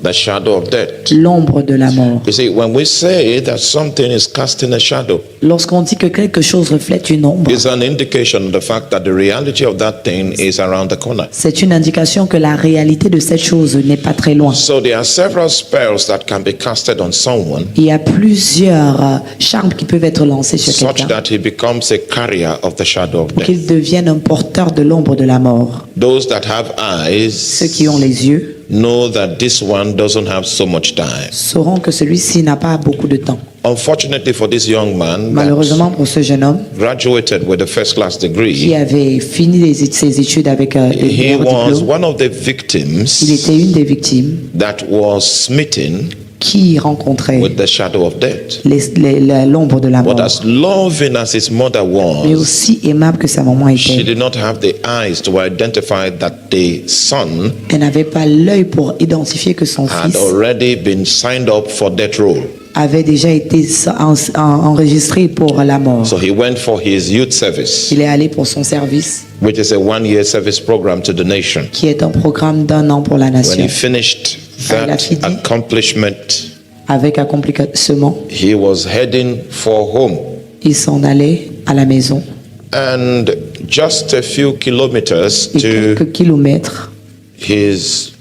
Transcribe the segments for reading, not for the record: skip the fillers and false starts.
The shadow of death. L'ombre de la mort. You see, when we say that something is casting a shadow, Lorsqu'on dit que quelque chose reflète une ombre, it's an indication of the fact that the reality of that thing is around the corner. c'est une indication que la réalité de cette chose n'est pas très loin. So there are several spells that can be casted on someone, Il y a plusieurs charmes qui peuvent être lancés sur such quelqu'un that he becomes a carrier of the shadow of pour death. qu'il devienne un porteur de l'ombre de la mort. Those that have Ceux eyes qui ont les yeux know that this one doesn't have so much time. sauront que celui-ci n'a pas beaucoup de temps. Unfortunately for this young man that Malheureusement pour ce jeune homme graduated with a first-class qui degree, avait fini ses études avec un he was diplôme, one of the il victims était une des victimes that was smitten qui rencontrait with the shadow of death. l'ombre de la But mort. as loving as his mother Mais was, aussi aimable que sa maman she était, did not have the eyes to identify that the son elle n'avait pas l'œil pour identifier que son had fils already been signed up for death row. avait déjà été enregistré pour la mort. So he went for his youth service, Il est allé pour son service, which is a one-year service program to the nation. qui est un programme d'1 an pour la When nation. he finished il a that fini. accomplishment, Avec accomplissement, he was heading for home. il s'en allait à la maison. And just a few kilometers Et to quelques kilomètres his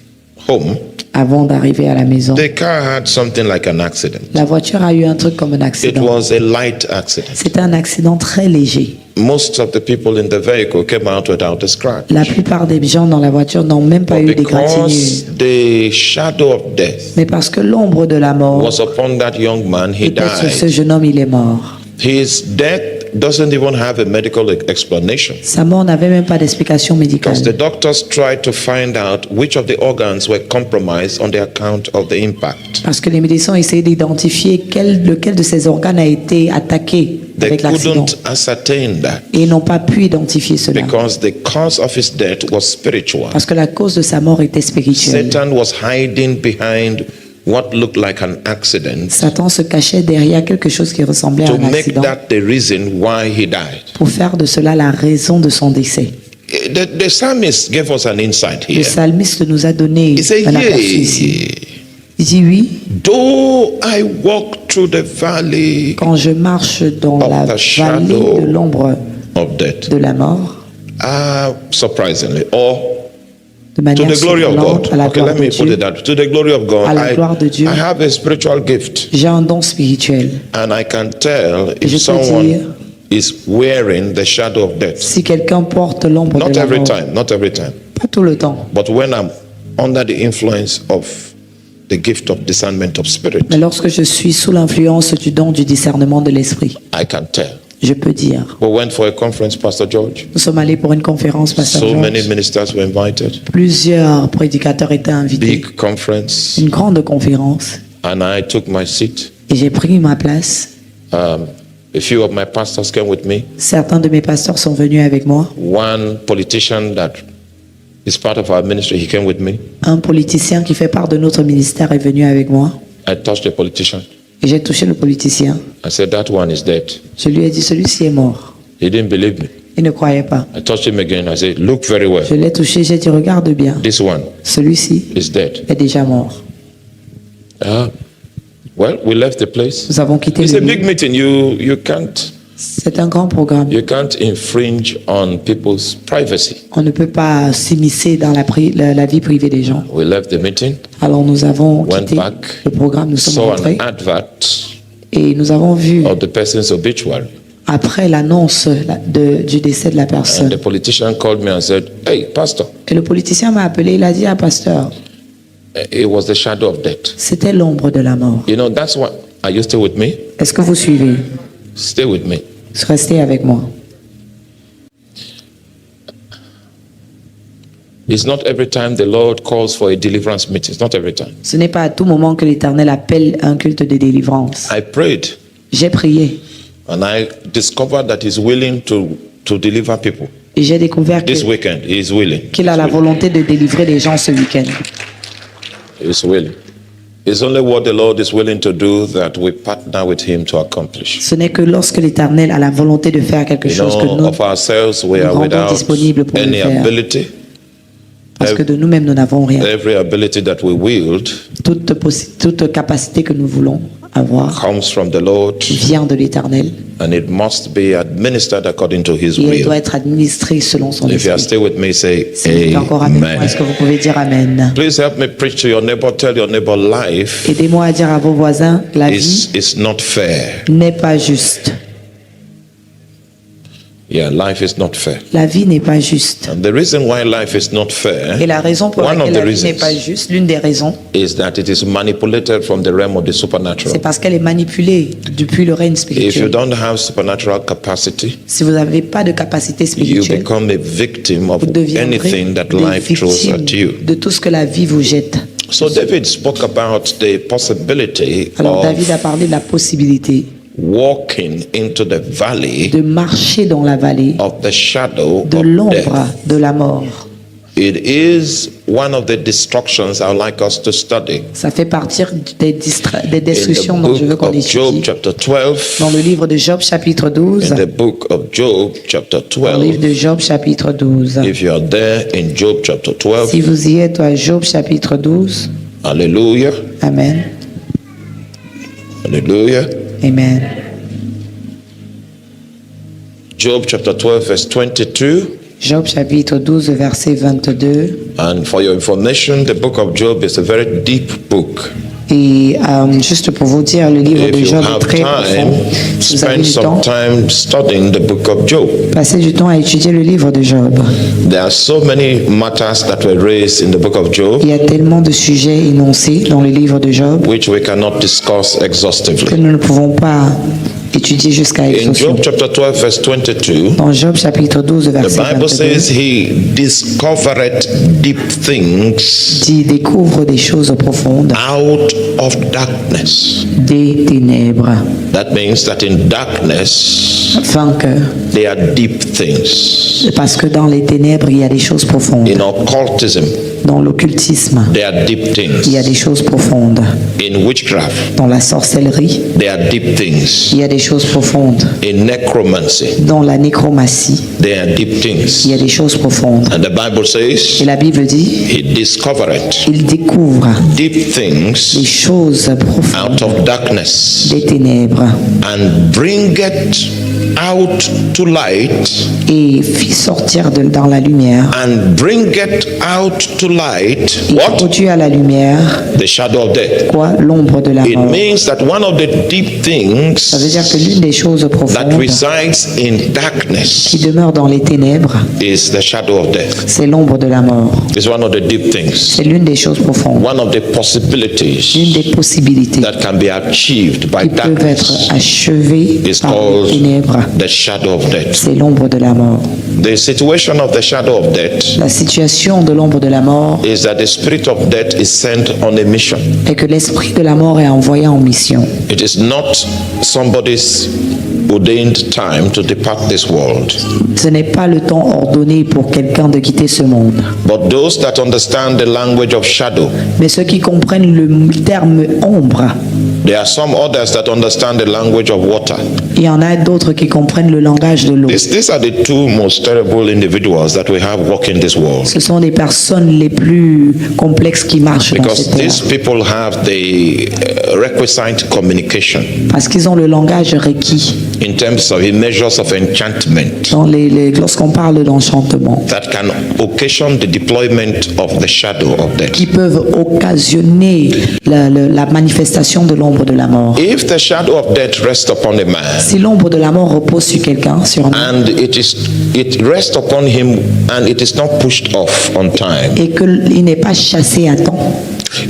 home, avant d'arriver à la maison, the car had something like an accident. la voiture a eu un truc comme un It accident. was a light accident. C'était un accident très léger. Most of the people in the vehicle came out without a scratch. La plupart des gens dans la voiture n'ont même pas eu d'égratignure. Because the shadow of death Mais parce que l'ombre de la mort was upon that young man, he était sur ce died. jeune homme, il est mort. His death doesn't even have a medical explanation. Sa mort n'avait même pas d'explication médicale. Because the doctors tried to find out which of the organs were compromised on the account of the impact. Parce que les médecins ont essayé d'identifier lequel de ces organes a été attaqué They avec l'accident. couldn't ascertain that Et ils n'ont pas pu identifier cela. because the cause of his death was spiritual. Parce que la cause de sa mort était spirituelle. Satan was hiding behind what looked like an accident Satan se cachait derrière quelque chose qui ressemblait à to un make accident that the reason why he died. pour faire de cela la raison de son décès. The psalmist gave us an insight Le here. psalmiste nous a donné He said, un aperçu ici. yea, Il dit oui, though I walk through the valley quand je marche dans Of la the vallée shadow de l'ombre of death, de la mort, surprisingly, or de to manière the glory of surprenante, God. à la Okay, gloire let de me put Dieu, it that to the glory of God. À la gloire de Dieu. I have a spiritual gift, j'ai un don spirituel. and I can tell Je if peux someone dire- is wearing the shadow of death. Si quelqu'un porte l'ombre Not de la every mort, time, not every time. pas tout le temps, But when I'm under the influence of the gift of discernment of spirit, mais lorsque je suis sous l'influence du don du discernement de l'esprit, I can tell. je peux dire. We went for a conference, Pastor George. Nous sommes allés pour une conférence, Pasteur So many George. ministers were invited. Plusieurs prédicateurs étaient invités. Big conference. Une grande conférence. And I took my seat. Et j'ai pris ma place. A few of my pastors came with me. Certains de mes pasteurs sont venus avec moi. One politician that is part of our ministry, he came with me. Un politicien qui fait part de notre ministère est venu avec moi. I touched the politician. Et j'ai touché le politicien. I said, that one is dead. Je lui ai dit, celui-ci est mort. He didn't believe me. Il ne croyait pas. I touched him again. I said, look very well. Je l'ai touché, j'ai dit, regarde bien. This one Celui-ci is dead. est déjà mort. Well, we left the place. Nous avons quitté It's le a big lieu. meeting. You can't C'est un grand programme. infringe on people's privacy. On ne peut pas s'immiscer dans la vie privée des gens. We left the meeting, Alors nous avons went quitté back, le programme, nous sommes saw an rentrés advert et nous avons vu, of the person's obituary. après l'annonce du décès de la And personne. the politician called me and said, hey, Pastor, Et le politicien m'a appelé, il a dit à pasteur, it was the shadow of death. c'était l'ombre de la mort. You know, that's why. Are you still with me? Est-ce que vous suivez? Stay with me. Restez avec moi. It's not every time the Lord calls for a deliverance meeting. It's not every time. Ce n'est pas à tout moment que l'Éternel appelle un culte de délivrance. I prayed J'ai prié and I discovered that He's willing to deliver people. et j'ai découvert This weekend, He is willing. qu'il a la volonté de délivrer les gens ce week-end. He is willing. It's only what the Lord is willing to do that we partner with Him to accomplish. Ce n'est que lorsque l'Éternel a la volonté de faire quelque You chose que know, nous, of ourselves, we nous are rendons without disponibles pour le any faire. ability. parce que de nous-mêmes nous n'avons rien. Every ability that we wield toute capacité que nous voulons avoir comes from the Lord, vient de l'Éternel and it must be administered according to His et elle will. doit être administrée selon son If you are esprit. still with me, say Si vous êtes encore avec moi, est-ce que Amen. vous pouvez dire Amen? Please help me preach to your neighbor. Tell your neighbor life Aidez-moi à dire à vos voisins, la vie is not fair. n'est pas juste. Yeah, life is not fair. La vie n'est pas juste. And the reason why life is not fair Et la raison pour One of laquelle the la vie n'est reasons pas juste, l'une des raisons, is that it is manipulated from the realm of the supernatural. c'est parce qu'elle est manipulée depuis le règne If you spirituel. don't have supernatural capacity, Si vous n'avez pas de capacité you spirituelle, become a victim of vous deviendrez anything that des life throws victimes at you. de tout ce que la vie vous jette. So David spoke about the possibility Alors David a of parlé de la possibilité walking into the valley de marcher dans la vallée of the shadow de of l'ombre death. de la mort. It is one of the destructions I would like us to study. Ça fait partie des In destructions the dont je veux book qu'on of Job étudie. chapter 12, Dans le livre de Job chapitre 12, in the book of Job chapter dans le livre 12, de Job chapitre 12. if you are there in Job chapter 12, Si vous y êtes à Job chapitre 12, hallelujah, Amen, hallelujah. Amen. Job chapter 12 verse 22. Job chapitre 12 verset 22. And for your information, the book of Job is a very deep book. Et juste pour vous dire, le livre If de you Job est have très profond. time, Si vous avez spend du some temps, time studying the book of Job. passez du temps à étudier le livre de Job. There are so many matters that were raised in the book of Job, Il y a tellement de sujets énoncés dans le livre de Job which we cannot discuss que exhaustively. nous ne pouvons pas étudier jusqu'à In exhaustion. Job chapter 12 verse 22, Dans Job chapitre 12 the verset Bible 22, says he discovered deep things dit découvre des choses profondes out of darkness. des ténèbres, That means that in darkness, afin que, there are deep things. parce que dans les ténèbres il y a des choses profondes. In occultism, Dans l'occultisme, there are deep il y a things. des choses profondes. In witchcraft, Dans la sorcellerie, there are deep things. il y a des choses profondes. In necromancy, Dans la nécromancie, there are deep things. il y a des choses profondes. And the Bible says Et la Bible dit, he discovered il découvre deep des things choses profondes out of darkness des ténèbres and bringeth out to light et fit sortir dans la lumière and bringeth out to light et what? produit à la lumière The shadow of death. quoi? L'ombre de la It mort. means that one of the deep Ça veut dire que things l'une des choses that profondes resides in darkness qui demeure dans les ténèbres, is the shadow of death. c'est l'ombre de la mort. It's one of the deep things. C'est l'une des choses profondes, One of the l'une possibilities des possibilités that can be achieved by qui peuvent être darkness achevées is par les called ténèbres. the shadow of death. C'est l'ombre de la mort. The situation of the shadow of death La situation de l'ombre de la mort is that the spirit of death is sent on a mission. est que l'esprit de la mort est envoyé en mission. It is not somebody's ordained time to depart this world. Ce n'est pas le temps ordonné pour quelqu'un de quitter ce monde. But those that understand the language of shadow, Mais ceux qui comprennent le terme ombre, there are some others that understand the language of water. il y en a d'autres qui comprennent le langage de l'eau. These are the two most terrible individuals that we have walking this world. Ce sont les personnes les plus complexes qui marchent dans Because cette terre. these people have the requisite communication Parce qu'ils ont le langage requis in terms of in measures of enchantment dans lorsqu'on parle d'enchantement, that can occasion the deployment of the shadow of death. qui peuvent occasionner la manifestation de l'ombre de la mort. If the shadow of death rests upon a man Si l'ombre de la mort repose sur quelqu'un, sur un and it rests upon him and it is not pushed off on time. et qu'il n'est pas chassé à temps.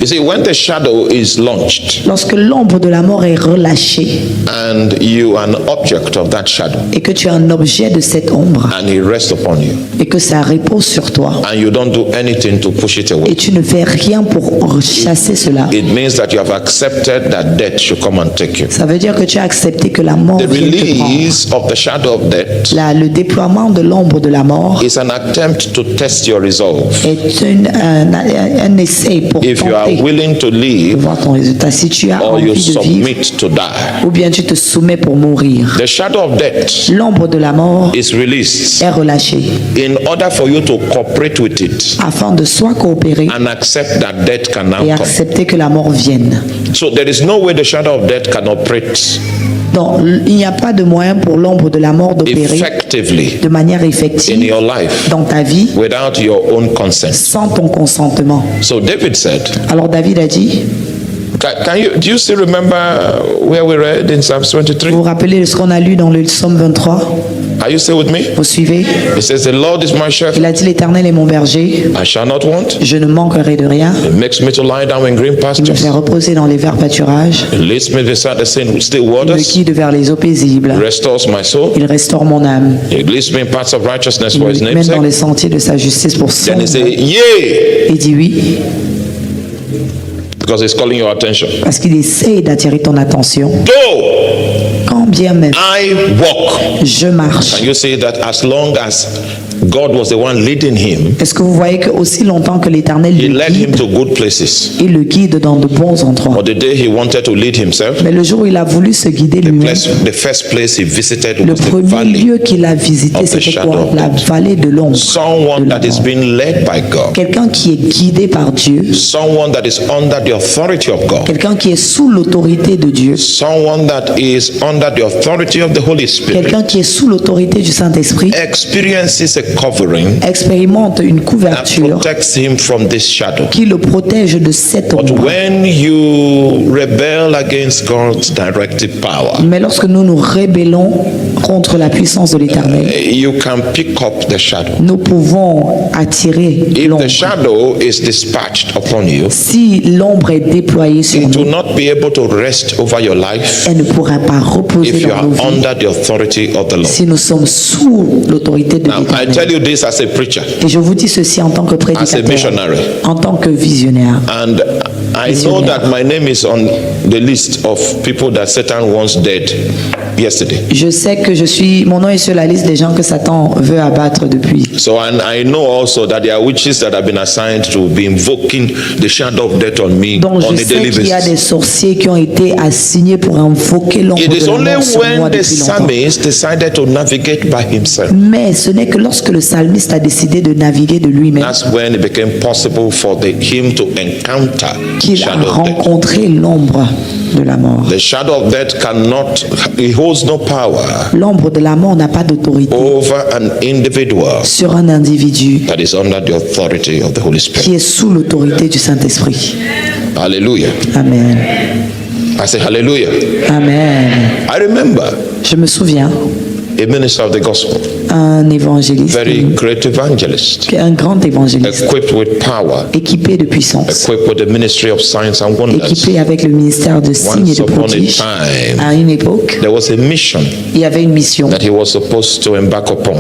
You see, when the shadow is launched Lorsque l'ombre de la mort est relâchée and you are an object of that shadow et que tu es un objet de cette ombre and it rests upon you et que ça repose sur toi and you don't do anything to push it away, et tu ne fais rien pour chasser cela, it means that you have accepted that death should come and take you. ça veut dire que tu as accepté que la mort The vienne te prendre. release of the shadow of death Le déploiement de l'ombre de la mort is an attempt to test your resolve. est un essai pour If you are tenter willing to de live voir ton résultat. Si tu as or you envie de vivre submit to die. ou bien tu te soumets pour mourir. The shadow of death L'ombre de la mort is released est relâchée in order for you to cooperate with it afin de soit coopérer and accept that death can now et come. accepter que la mort vienne. So there is no way the shadow of death can operate Donc, il n'y a pas de moyen pour l'ombre de la mort d'opérer effectively de manière in effective your life dans ta vie without your own consent. sans ton consentement. So David said, Alors David a dit, do you still remember where we read in Psalm 23? vous vous rappelez de ce qu'on a lu dans le psaume 23? Are you still with me? Vous suivez? It says, the Lord is my shepherd, Il a dit, l'Éternel est mon berger, I shall not want. je ne manquerai de rien. He makes me to lie down in green Il me pastures. fait reposer dans les verts pâturages, He leads me beside the still il me waters. guide vers les eaux paisibles, Restores my soul. il restaure mon âme, He leads me in paths of righteousness il for me his mène name's dans les sake. sentiers de sa justice pour son Then he nom. say, yea, Il dit oui, because he's calling your attention. parce qu'il essaye d'attirer ton attention. Though Quand bien même I walk. je marche. And you see that as long as God was the one leading him, Est-ce que vous voyez que aussi longtemps que l'Éternel he le led him guide, to good places. il le guide dans de bons endroits. But the day he wanted to lead himself, Mais le jour où il a voulu se guider lui-même, the first place he visited le was the premier valley. lieu qu'il a visité, of the c'était shadow quoi? of La vallée de l'ombre. Someone de la that is mort. being led by God. Quelqu'un qui est guidé par Dieu, Someone that is under the authority of God. quelqu'un qui est sous l'autorité de Dieu, Someone that is under the authority of the Holy Spirit quelqu'un qui est sous l'autorité du Saint-Esprit, experiences a covering expérimente une that couverture protects him from this shadow. qui le protège de cette But ombre. when you rebel against God's directive power, Mais lorsque nous nous rébellons contre la puissance de l'Éternel, you can pick up the shadow. nous pouvons attirer If l'ombre. the shadow is dispatched upon you, Si l'ombre est déployée sur it will nous, not be able to rest over your life elle ne pourra pas reposer if you dans are nos vies under the authority of the Lord. si nous sommes sous l'autorité de Now, I tell l'Éternel. you this as a preacher, Et je vous dis ceci en tant que as a prédicateur, missionary. en tant que visionnaire. And I know that my name is on the list of people that Satan wants dead yesterday. Je sais que mon nom est sur la liste des gens que Satan veut abattre depuis. So and I know also that there are witches that have been assigned to be invoking the shadow of death on me Donc on je a sais daily qu'il y a basis. des sorciers qui ont été assignés pour invoquer l'ombre It de is la only mort sur moi when the depuis longtemps. psalmist decided to navigate by himself. Mais ce n'est que lorsque le psalmiste a décidé de naviguer de lui-même That's when it became possible for him to encounter the qu'il a shadow of death. rencontré l'ombre de la mort. The shadow of death cannot, it holds no power L'ombre de la mort n'a pas d'autorité over an individual sur un individu that is under the authority of the Holy Spirit. qui est sous l'autorité du Saint-Esprit. Hallelujah. Amen. I say hallelujah. Amen. I remember Je me souviens, a minister of the gospel, un évangéliste, very great evangelist, un grand évangéliste, equipped with power, équipé de puissance, equipped with the ministry of signs and wonders. équipé avec le ministère de signes et Once de upon a prodiges. time, À une époque, there was a mission il y avait une mission that he was supposed to embark upon.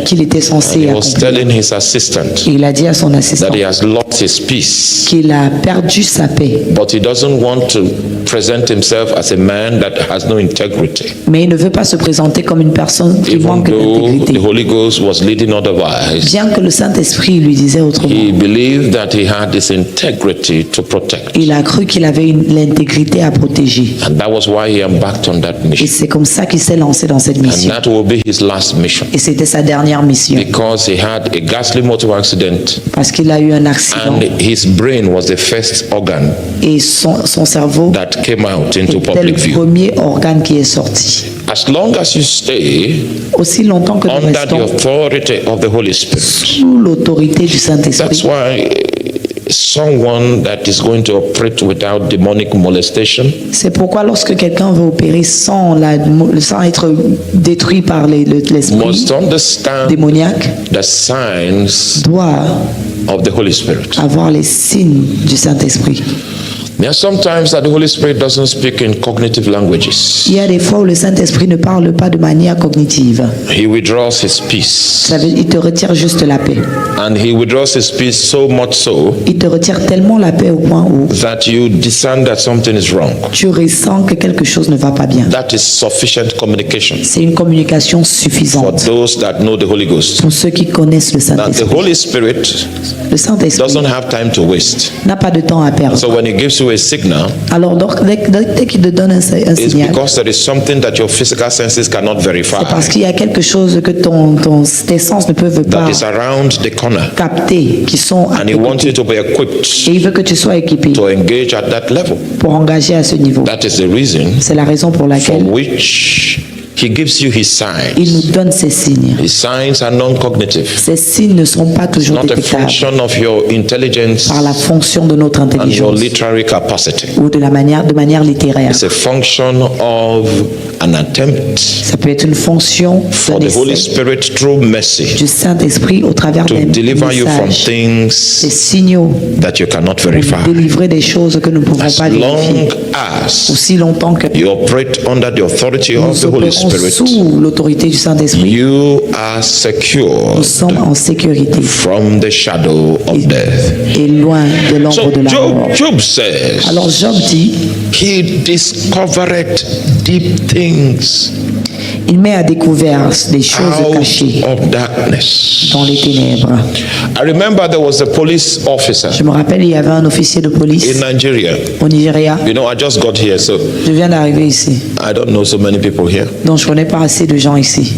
qu'il était He censé was accomplir. telling his assistant Et il a dit à son assistant that he has lost his peace, qu'il a perdu sa paix, but he doesn't want to present himself as a man that has no integrity. mais il ne veut pas se présenter comme une personne qui Even manque though d'intégrité. the Holy Ghost was leading otherwise, Bien que le Saint-Esprit lui disait autrement, he believed that he had this integrity to protect. il a cru qu'il avait l'intégrité à protéger. And that was why he embarked on that Et mission. c'est comme ça qu'il s'est lancé dans cette And mission. that will be his last mission. Et c'était sa dernière mission. Because he had a ghastly motor accident Parce qu'il a eu un accident and his brain was the first organ et son cerveau that came out into était le public view. premier organe qui est sorti. As long as you stay Aussi longtemps que nous under the restons authority of the Holy Spirit, sous l'autorité du that's Saint-Esprit, why someone that is going to operate without demonic molestation c'est pourquoi lorsque quelqu'un veut opérer sans être détruit par l'esprit must understand démoniaque, the signs doit of the Holy Spirit. avoir les signes du Saint-Esprit. There are sometimes that the Holy Spirit doesn't speak in cognitive languages. Il y a des fois où le Saint-Esprit ne parle pas de manière cognitive. He withdraws his peace. Il te retire juste la paix. And he withdraws his peace so much so Il te retire tellement la paix au point où that you discern that something is wrong. tu ressens que quelque chose ne va pas bien. That is sufficient communication C'est une communication for suffisante those that know the Holy Ghost. pour ceux qui connaissent le Now, the Saint-Esprit. Holy Spirit Le Saint-Esprit doesn't have time to waste. n'a pas de temps à perdre. So when he gives you you a signal, Alors donc, dès qu'il te donne un it's signal, because there is something that your physical senses cannot verify c'est parce qu'il y a quelque chose que tes sens ne peuvent pas that is around the corner. capter, qui sont à And tes he wants you côtés. to be equipped Et il veut que tu sois équipé to engage at that level. pour engager à ce niveau. That is the reason C'est la raison pour for laquelle which he gives you his il signs. nous donne ces signes. His signs are non-cognitive, Ces signes ne sont pas toujours not a détectables function of your intelligence par la fonction de notre and your intelligence literary capacity. ou de manière littéraire. It's a function of an attempt Ça peut être une fonction for d'un the Holy essai Spirit through mercy du Saint-Esprit au travers to des deliver you from messages, des things signaux, that you cannot pour verify. nous délivrer des choses que nous ne pouvons As pas long vérifier. as Aussi longtemps que you operate under the authority of nous the Holy opérons Spirit, sous l'autorité du Saint-Esprit, you are nous secured sommes en sécurité from the shadow of death. et loin de l'ombre So de la mort. Job says, Alors Job dit, he discovered deep things il met à découvert des choses out cachées of darkness. dans les ténèbres. I remember there was a police officer Je me rappelle, il y avait un officier de police in Nigeria. au Nigeria. You know, I just got here, so Je viens d'arriver ici, I don't know so many people here. donc je connais pas assez de gens ici.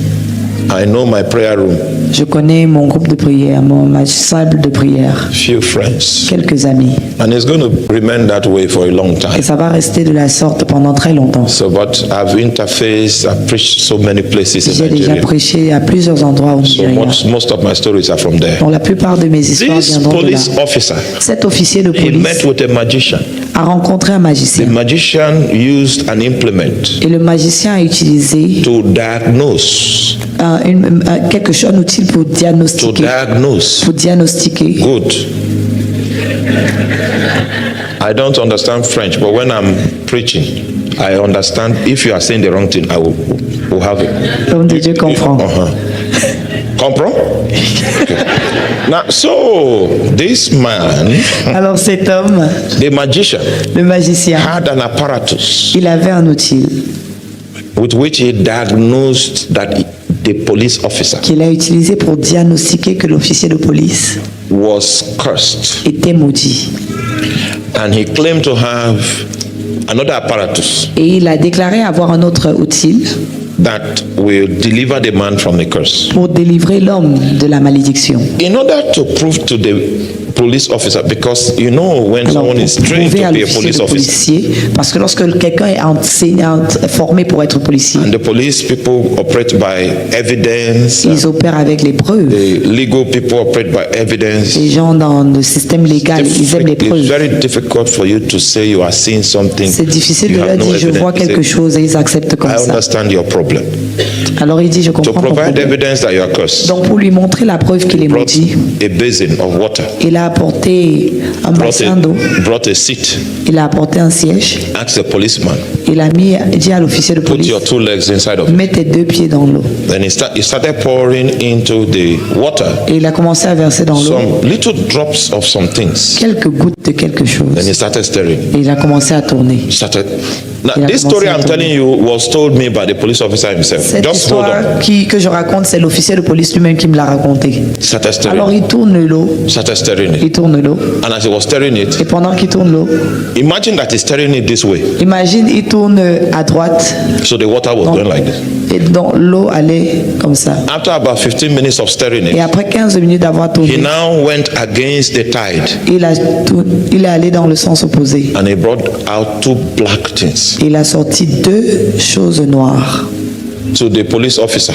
I know my prayer room, Je connais mon groupe de prière, ma salle de prière, few friends, quelques amis. and it's going to remain that way for a long Et time. ça va rester de la sorte pendant très longtemps. So, but I've interfaced, I've preached so many places in J'ai déjà Nigeria. prêché à plusieurs endroits au So Nigeria. most of my stories are from there. Donc la plupart de mes histoires This viendront de là. police officer, Cet officier de he met police with a magician. a rencontré un The magicien. magician used an implement Et le magicien a utilisé to diagnose. quelque chose, un outil pour To diagnostiquer. diagnose. Pour diagnostiquer. Good. I don't understand French, but when I'm preaching, I understand. If you are saying the wrong thing, I will have it. L'homme de Dieu comprend. Comprend? Okay. Now, so this man, Alors cet homme, the magician, le magicien, had an apparatus il avait un outil with which he diagnosed that the police officer qu'il a utilisé pour diagnostiquer que l'officier de police was cursed, était maudit. and he claimed to have another apparatus Et il a déclaré avoir un autre outil that will deliver the man from the curse. pour délivrer l'homme de la malédiction. In order to prove to the police officer, because you know when Alors, someone pour is trained prouver to à be a l'officier police de officer, policier, parce que lorsque quelqu'un est enseignant, formé pour être policier, and the police people operate by evidence, ils opèrent avec les preuves. the legal people operate by evidence. Les gens dans le système légal, ils aiment les It's preuves. very difficult for you to say you are seeing something. C'est difficile you de have leur no dire, je vois evidence. quelque chose, et ils acceptent comme I ça. understand your problem. Alors il dit, je To comprends ton provide problème. evidence that you are cursed, Donc pour lui montrer la preuve qu'il est brought maudit, a basin of water, il a apporté un bassin d'eau, brought a seat, il a apporté un siège, asked the policeman, il a dit à l'officier de put police, your 2 legs inside of it. mets tes 2 pieds dans l'eau. Then he started pouring into the water Et il a commencé à verser dans l'eau some little drops of some things. quelques gouttes de quelque Then chose. he started stirring. Et il a commencé à tourner. Now, Il a this story commencé à I'm tourner. telling you was told me by the police officer himself. Cette Just hold on. histoire que je raconte, c'est l'officier de police lui-même qui me l'a raconté. Started stirring. Alors il tourne l'eau, Started stirring it. il tourne l'eau, And as he was stirring it, et pendant qu'il tourne l'eau, imagine that he's stirring it this way. imagine, il tourne à droite, So the water was donc, going like this. et donc l'eau allait comme ça. After about 15 minutes of stirring Et it, après 15 minutes d'avoir he tourné, now went against the tide il est allé dans le sens opposé. and he brought out 2 black things Il a sorti 2 choses noires. to the police officer.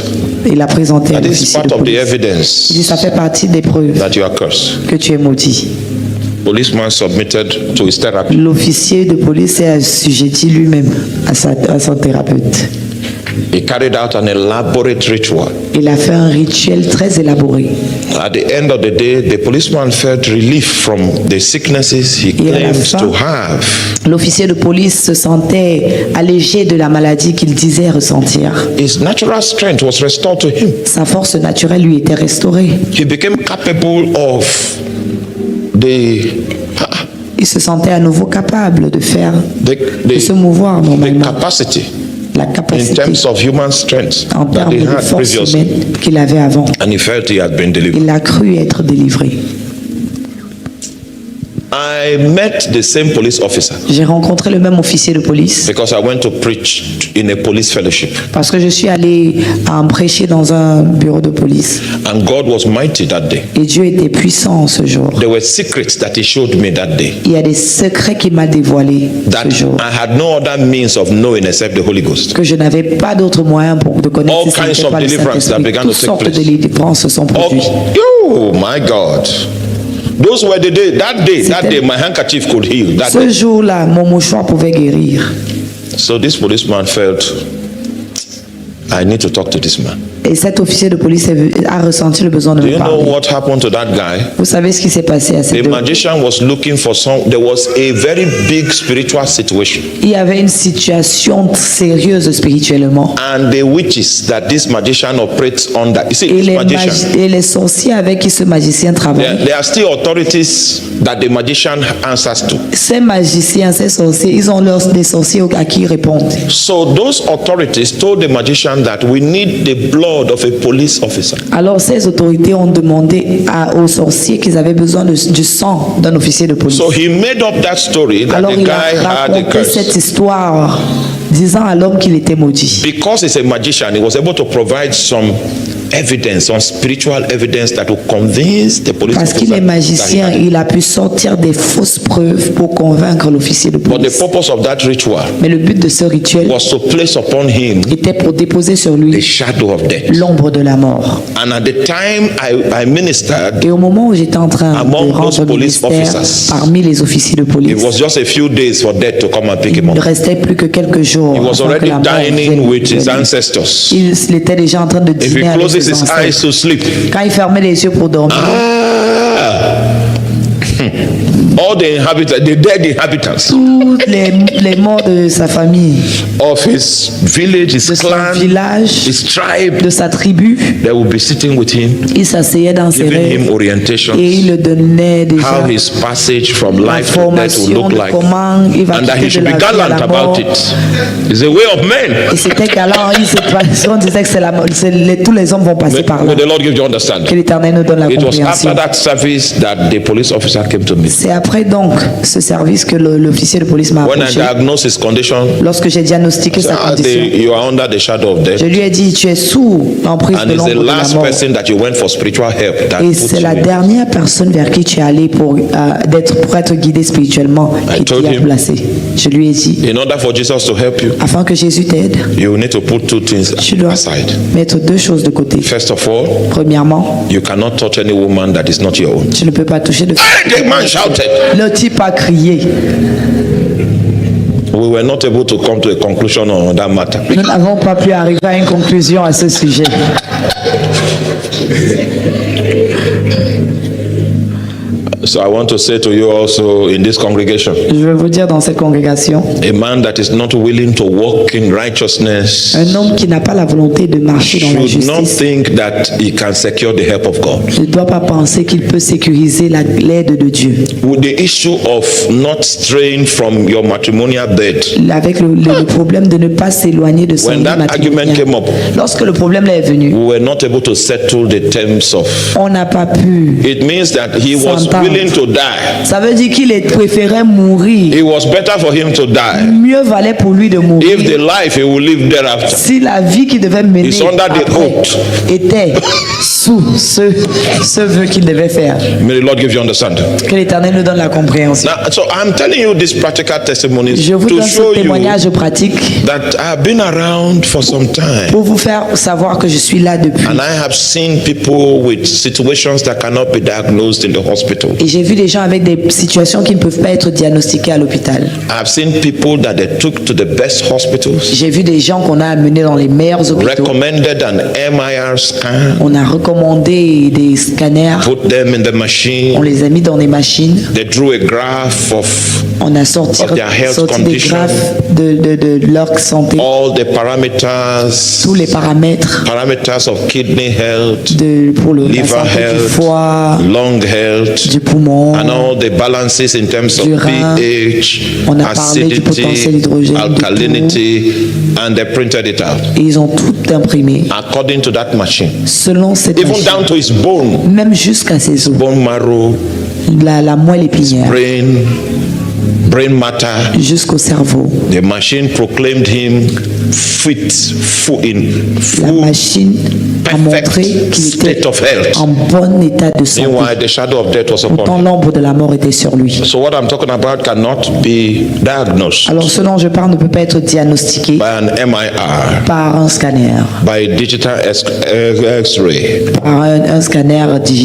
Il a présenté à That is l'officier part de of the police. Il dit, evidence ça fait partie des preuves that you are cursed. que tu es maudit. Policeman submitted to his therapy. L'officier de police s'est assujetti lui-même à son thérapeute. He carried out an elaborate ritual. Il a fait un rituel très élaboré. At the end of the day, the policeman felt relief from the sicknesses he Et à la claims fin, to have. l'officier de police se sentait allégé de la maladie qu'il disait ressentir. His natural strength was restored to him. Sa force naturelle lui était restaurée. He became capable of Il se sentait à nouveau capable de faire, de se mouvoir the normalement. capacity La in capacité terms of human strength en that termes he de had force previously. humaine qu'il avait avant. And he felt he had been delivered. Il a cru être délivré. I met the same police officer J'ai rencontré le même officier de police because I went to preach in a police fellowship. parce que je suis allé prêcher dans un bureau de police. And God was mighty that day. Et Dieu était puissant ce jour. There were secrets that He showed me that day Il y a des secrets qu'il m'a dévoilés that ce jour, I had no other means of knowing except the Holy Ghost. que je n'avais pas d'autre moyen de connaître All si ce kinds n'était of pas le deliverance that Saint-Esprit. began to Toutes take sortes de place. délivrances se sont produites. Oh my God. Those were the day, that day my handkerchief could heal. That Ce day. jour-là, mon mouchoir pouvait guérir. So this policeman felt, I need to talk to this man. Et cet officier de police a ressenti le besoin de Do me you know parler. what happened to that guy? Vous savez ce qui s'est passé à The cet homme? magician was looking for there was a very big spiritual situation. Il y avait une situation sérieuse spirituellement. And the witches that this magician operates under, you see, Et this magician, et les sorciers avec qui ce magicien travaille. there are still authorities that the magician answers to. Ces magiciens, ces sorciers, ils ont des sorciers à qui ils répondent. So those authorities told the magician that we need the blood of a police officer. Alors ces autorités ont demandé aux sorciers qu'ils avaient besoin du sang d'un officier de police. So he made up that story that Alors the il guy a had a raconté cette curse. histoire disant à l'homme qu'il était maudit. Because he's a magician, he was able to provide some evidence, some spiritual evidence that will convince the police Parce qu'il officer. est magicien, il a pu sortir des fausses preuves pour convaincre l'officier de But the police. purpose of that ritual Mais le but de ce rituel was to place upon him était pour déposer sur the lui shadow of death. l'ombre de la mort. And at the time I ministered, Et au moment où j'étais en train Among de those rendre le police ministère officers, parmi les officiers de it police, was just a few days for death to come and pick him il ne up. restait plus que quelques jours. He was avant que already la mort dining vienne with his lui. ancestors. Il était déjà en train de If he dîner avec closes ses his eyes ancêtres. to sleep, Quand il fermait les yeux pour dormir, all the inhabitants, the dead inhabitants tous les morts de sa famille, of his village, his de son clan, village, his tribe, de sa tribu, they will be sitting with him, il s'asseyait dans ses giving him rêves orientations, et il le donnait déjà how his passage from life to death will l'information look de like, comment il va and that he quitter de should la be vie à gallant la about mort. it. It's a way of men. Et c'était galant, on disait que tous les hommes vont passer par là. May the Lord give you understanding. Que l'Éternel nous donne la It was compréhension. after that service that the police officer came to me. C'est après donc ce service que l'officier de police m'a When I approché. diagnosed his condition, Lorsque j'ai diagnostiqué sa condition, you are under the shadow of death. je lui ai dit, tu es sous l'emprise And de it's the l'ombre de la last mort. person that you went for spiritual help that Et put c'est you la in. dernière personne vers qui tu es allé pour être guidé spirituellement I qui told t'y a him. placé. Je lui ai dit, In order for Jesus to help you, afin que Jésus t'aide, you need to put two things tu dois aside. mettre deux choses de côté. First of all, Premièrement, you cannot touch any woman that is not your own. tu ne peux pas toucher de The man shouted. Le type a crié. We were not able to come to a conclusion on that matter. Nous n'avons pas pu arriver à une conclusion à ce sujet. So I want to say to you also in this congregation, Je veux vous dire dans cette congrégation, a man that is not willing to walk in righteousness un homme qui n'a pas la volonté de marcher dans la should not justice think that he can secure the help of God. ne doit pas penser qu'il peut sécuriser l'aide de Dieu. With the issue of not straying from your matrimonial bed, Avec le problème de ne pas s'éloigner de son when lit that argument matrimonial. came up, Lorsque le problème est venu, we were not able to settle the terms of. on n'a pas pu. It means that he was S'entendre. willing to die. Ça veut dire qu'il préférait mourir. It was better for him to die. Mieux valait pour lui de mourir. If the life he will live thereafter. Si la vie qu'il devait mener It's under the après oath. était sous ce vœu qu'il devait faire. May the Lord give you understanding. Que l'Éternel nous donne la compréhension. Now, so I'm telling you these practical testimonies Je vous to donne show ce you témoignage pratique that I've been around for some time. pour vous faire savoir que je suis là depuis. And I have seen people with situations that cannot be diagnosed in the hospital. Et j'ai vu des gens avec des situations qui ne peuvent pas être diagnostiquées à l'hôpital. I've seen people that they took to the best hospitals, J'ai vu des gens qu'on a amenés dans les meilleurs hôpitaux. recommended an MRI scan, On a recommandé des scanners. put them in the On machine. les a mis dans les machines. They drew a graph of On a sorti Of their health des condition. graphes de leur santé. all the parameters, Tous les paramètres of kidney health, pour la liver santé du health, foie, lung health, du poumon. and all the balances in terms of Du rein. pH, On a parlé du potentiel acidity, hydrogène, du alkalinity, and they printed it out Et ils ont tout imprimé according to that machine, selon cette even machine. down to his bone, Même jusqu'à ses os. bone marrow, la moelle épinière brain matter. jusqu'au cerveau. The machine proclaimed him full La machine a montré qu'il state était of health. en bon état de santé. Meanwhile, the shadow of death was upon Pourtant, him. l'ombre de la mort était sur lui. So what I'm talking about cannot be diagnosed Alors, ce dont je parle ne peut pas être diagnostiqué by an MIR, par un scanner, by digital X-ray. par un scanner digital.